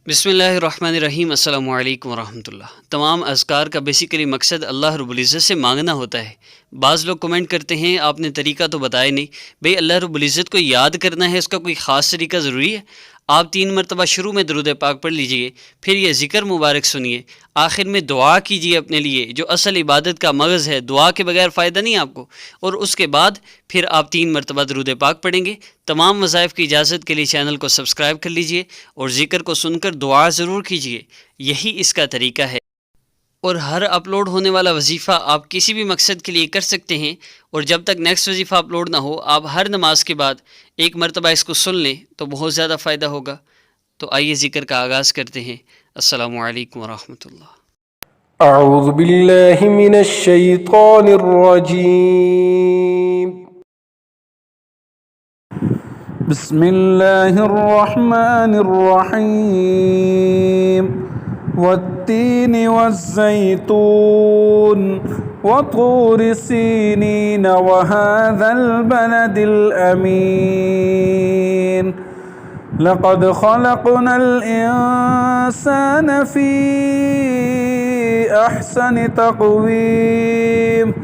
बिस्मिल्लाहिर्रहमानिर्रहीम अस्सलामु अलैकुम वरहमतुल्लाह। तमाम अज़कार का बेसिकली मकसद अल्लाह रब्बुल इज़्ज़त से मांगना होता है। बाज़ लोग कमेंट करते हैं आपने तरीका तो बताया नहीं। भई अल्लाह रब्बुल इज़्ज़त को याद करना है, इसका कोई ख़ास तरीका ज़रूरी है? आप 3 मरतबा शुरू में दुरूद पाक पढ़ लीजिए, फिर ये ज़िक्र मुबारक सुनिए, आखिर में दुआ कीजिए अपने लिए, जो असल इबादत का मग़ज़ है। दुआ के बगैर फ़ायदा नहीं आपको। और उसके बाद फिर आप 3 मरतबा दुरूद पाक पढ़ेंगे। तमाम वज़ाइफ़ की इजाज़त के लिए चैनल को सब्सक्राइब कर लीजिए और ज़िक्र को सुनकर दुआ ज़रूर कीजिए। यही इसका तरीका है। और हर अपलोड होने वाला वजीफ़ा आप किसी भी मकसद के लिए कर सकते हैं। और जब तक नेक्स्ट वजीफ़ा अपलोड ना हो, आप हर नमाज के बाद 1 मरतबा इसको सुन लें तो बहुत ज़्यादा फ़ायदा होगा। तो आइए ज़िक्र का आगाज़ करते हैं। अस्सलामु अलैकुम वरहमतुल्लाह। أعوذ بالله من الشيطان الرجيم. بسم الله الرحمن الرحيم. والتين والزيتون وطور سينين وهذا البلد الأمين. لقد خلقنا الإنسان في أحسن تقويم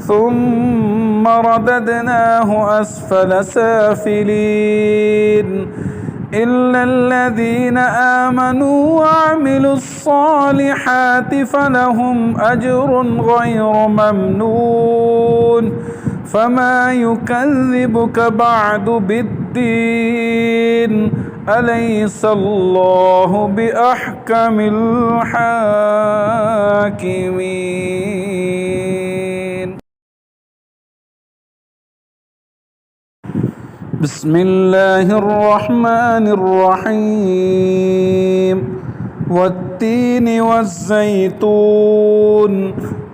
ثم رددناه أسفل سافلين إلا الذين آمنوا وعملوا الصالحات فلهم أجر غير ممنون. فما يكذبك بعد بالدين أليس الله بأحكم الحاكمين. بسم الله الرحمن الرحيم. والتين والزيتون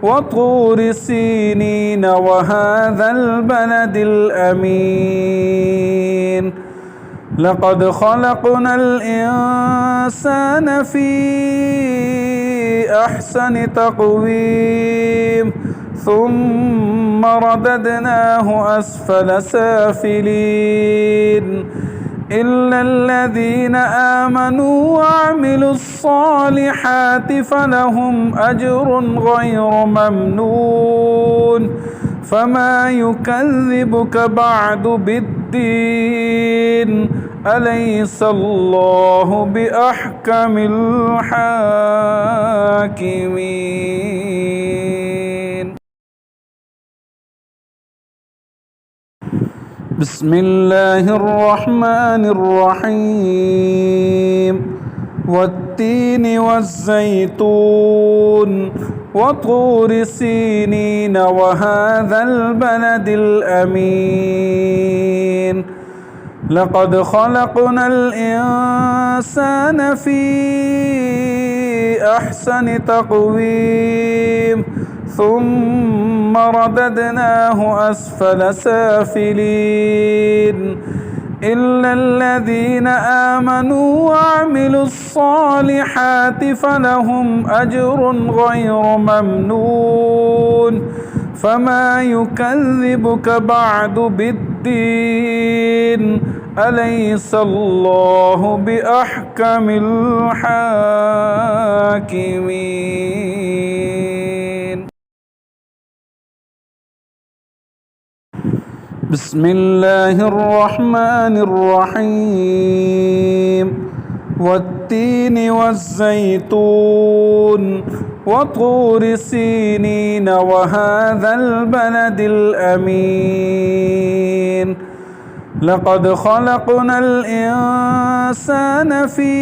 وطور سينين وهذا البلد الأمين. لقد خلقنا الإنسان في أحسن تقويم ثم رددناه أسفل سافلين إلا الذين آمنوا وعملوا الصالحات فلهم أجر غير ممنون. فما يكذبك بعد بالدين أليس الله بأحكم الحاكمين. بسم الله الرحمن الرحيم. والتين والزيتون وطور سينين وهذا البلد الأمين. لقد خلقنا الإنسان في أحسن تقويم ثم رددناه أسفل سافلين إلا الذين آمنوا وعملوا الصالحات فلهم أجر غير ممنون. فما يكذبك بعد بالدين أليس الله بأحكم الحاكمين. بسم الله الرحمن الرحيم. والتين والزيتون وطور سينين وهذا البلد الأمين. لقد خلقنا الإنسان في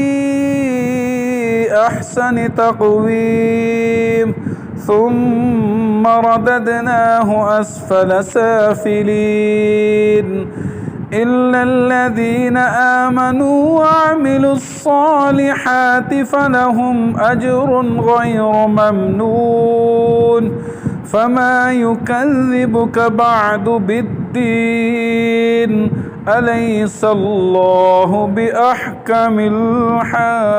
أحسن تقويم ثم رددناه أسفل سافلين إلا الذين آمنوا وعملوا الصالحات فلهم أجر غير ممنون. فما يكذبك بعد بالدين أليس الله بأحكم الحاكمين.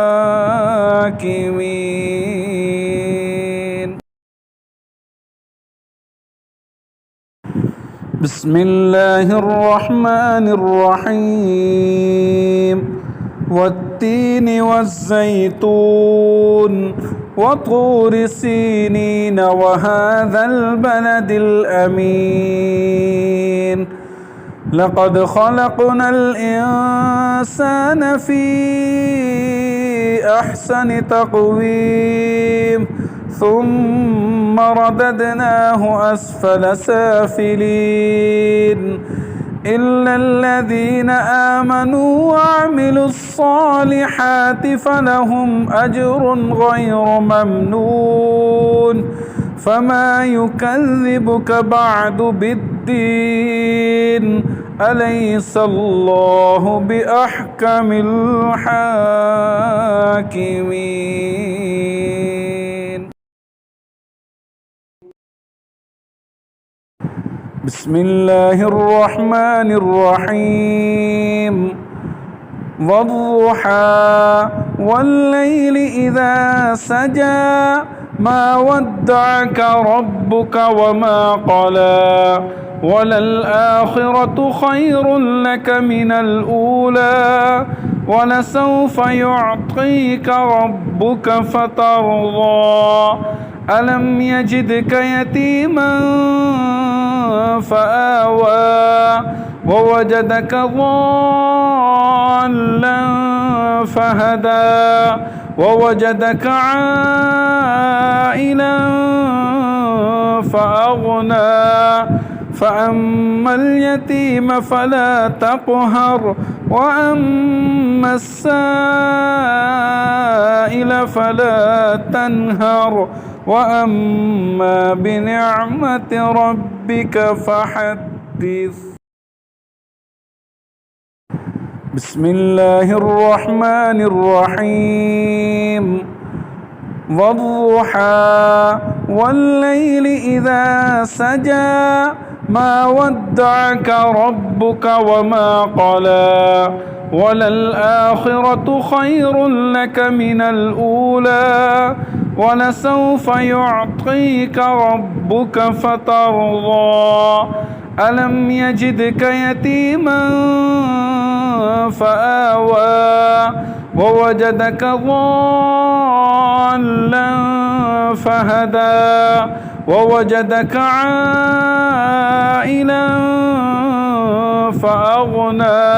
بسم الله الرحمن الرحيم. والتين والزيتون وطور سينين وهذا البلد الأمين لقد خلقنا الإنسان في أحسن تقويم ثم رددناه أسفل سافلين إلا الذين آمنوا وعملوا الصالحات فلهم أجر غير ممنون فما يكذبك بعد بالدين أليس الله بأحكم الحاكمين. بسم الله الرحمن الرحيم والضحى والليل إذا سجى ما ودعك ربك وما قلى وللآخرة خير لك من الأولى ولسوف يعطيك ربك فترضى ألم يجدك يتيما فآوى ووجدك ضالا فهدى ووجدك عائلا فأغنى فأما اليتيم فلا تقهر وأما السائل فلا تنهر وأما بنعمة ربك فحدث. بسم الله الرحمن الرحيم والضحى والليل إذا سجى ما ودعك ربك وما قلى وللآخرة خير لك من الأولى ولسوف يعطيك ربك فترضى ألم يجدك يتيما فآوى ووجدك ضالا فهدى ووجدك عائلا فأغنى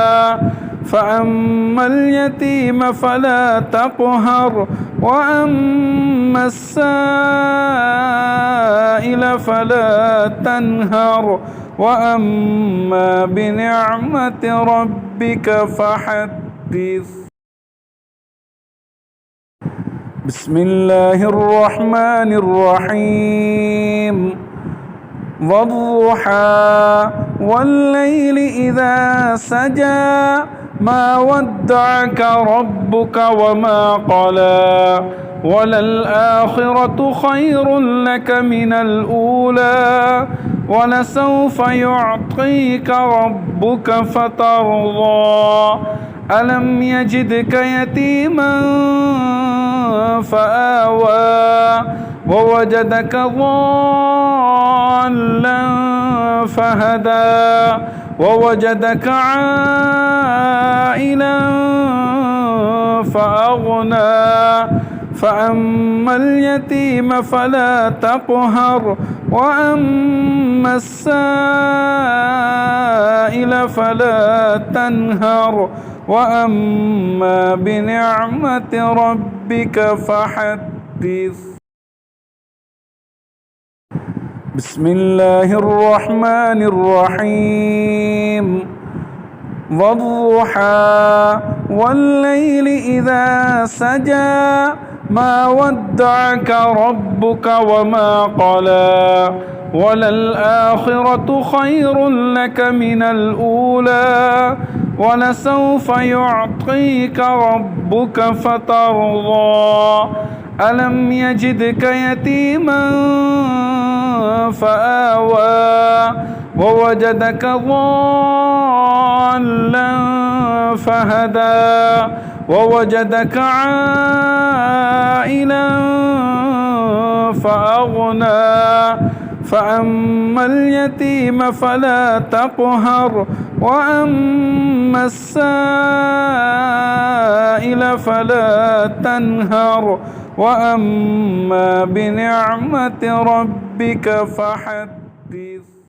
فأما اليتيم فلا تقهر وأما السائل فلا تنهر وأما بنعمة ربك فحدث. بسم الله الرحمن الرحيم والضحى والليل إذا سجى ما ودعك ربك وما قلى وللآخرة خير لك من الأولى ولسوف يعطيك ربك فترضى ألم يجدك يتيما فآوى ووجدك ضالا فهدى ووجدك عائلا فأغنى فأما اليتيم فلا تقهر وأما السائل فلا تنهر وأما بنعمة ربك فحدث. بسم الله الرحمن الرحيم والضحى والليل إذا سجى ما ودعك ربك وما قلى وللآخرة خير لك من الأولى ولسوف يعطيك ربك فترضى ألم يجدك يتيما فآوى ووجدك ضالا فهدى ووجدك عائلا فأغنى فأما اليتيم فلا تقهر وأما السائل فلا تنهر وأما بنعمة ربك فحدث